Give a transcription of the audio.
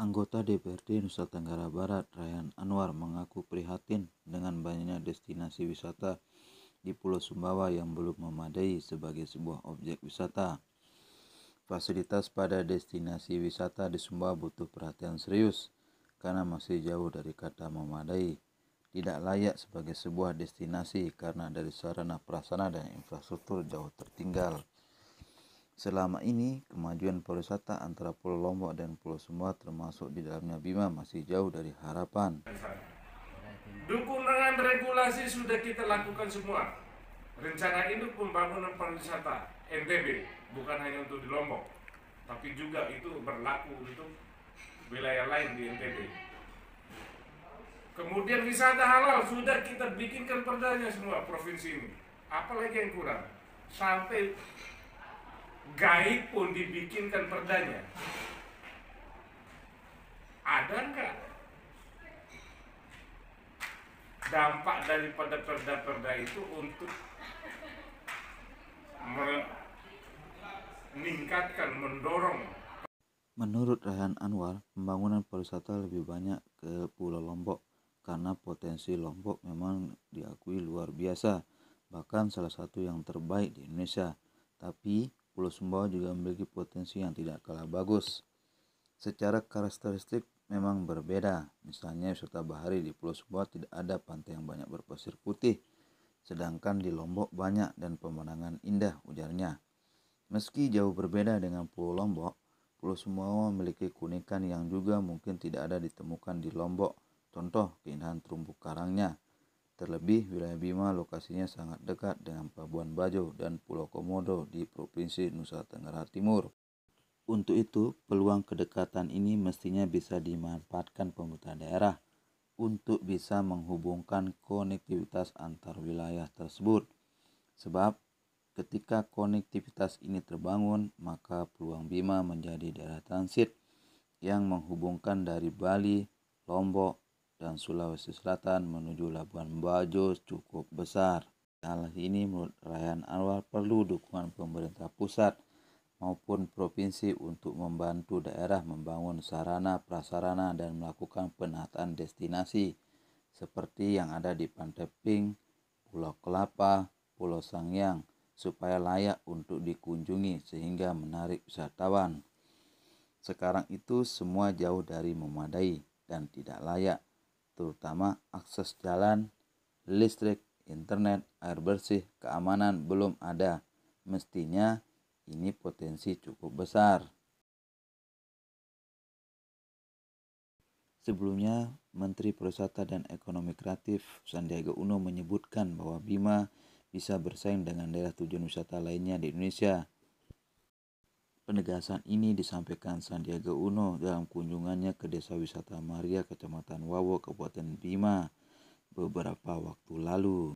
Anggota DPRD Nusa Tenggara Barat, Rayhan Anwar, mengaku prihatin dengan banyaknya destinasi wisata di Pulau Sumbawa yang belum memadai sebagai sebuah objek wisata. Fasilitas pada destinasi wisata di Sumbawa butuh perhatian serius karena masih jauh dari kata memadai. Tidak layak sebagai sebuah destinasi karena dari sarana prasarana dan infrastruktur jauh tertinggal. Selama ini, kemajuan pariwisata antara Pulau Lombok dan Pulau Sumbawa termasuk di dalamnya Bima masih jauh dari harapan. Dukungan regulasi sudah kita lakukan semua. Rencana induk pembangunan pariwisata NTB bukan hanya untuk di Lombok, tapi juga itu berlaku untuk wilayah lain di NTB. Kemudian wisata halal sudah kita bikinkan perdanya semua provinsi ini. Apalagi yang kurang? Sampai gaib pun dibikinkan perdanya. Ada enggak dampak daripada perda-perda itu untuk meningkatkan, mendorong? Menurut Rayhan Anwar, pembangunan pariwisata lebih banyak ke Pulau Lombok karena potensi Lombok memang diakui luar biasa, bahkan salah satu yang terbaik di Indonesia. Tapi Pulau Sumbawa juga memiliki potensi yang tidak kalah bagus. Secara karakteristik memang berbeda. Misalnya wisata bahari di Pulau Sumbawa tidak ada pantai yang banyak berpasir putih, sedangkan di Lombok banyak dan pemandangan indah, ujarnya. Meski jauh berbeda dengan Pulau Lombok, Pulau Sumbawa memiliki keunikan yang juga mungkin tidak ada ditemukan di Lombok. Contoh, keindahan terumbu karangnya. Terlebih, wilayah Bima lokasinya sangat dekat dengan Pelabuhan Bajo dan Pulau Komodo di Provinsi Nusa Tenggara Timur. Untuk itu, peluang kedekatan ini mestinya bisa dimanfaatkan pemerintah daerah untuk bisa menghubungkan konektivitas antar wilayah tersebut. Sebab ketika konektivitas ini terbangun, maka peluang Bima menjadi daerah transit yang menghubungkan dari Bali, Lombok, dan Sulawesi Selatan menuju Labuan Bajo cukup besar. Hal ini menurut Rayhan Anwar perlu dukungan pemerintah pusat maupun provinsi untuk membantu daerah membangun sarana prasarana dan melakukan penataan destinasi seperti yang ada di Pantai Pink, Pulau Kelapa, Pulau Sangiang, supaya layak untuk dikunjungi sehingga menarik wisatawan. Sekarang itu semua jauh dari memadai dan tidak layak, terutama akses jalan, listrik, internet, air bersih, keamanan belum ada. Mestinya ini potensi cukup besar. Sebelumnya, Menteri Pariwisata dan Ekonomi Kreatif Sandiaga Uno menyebutkan bahwa Bima bisa bersaing dengan daerah tujuan wisata lainnya di Indonesia. Penegasan ini disampaikan Sandiaga Uno dalam kunjungannya ke Desa Wisata Maria, Kecamatan Wawo, Kabupaten Bima beberapa waktu lalu.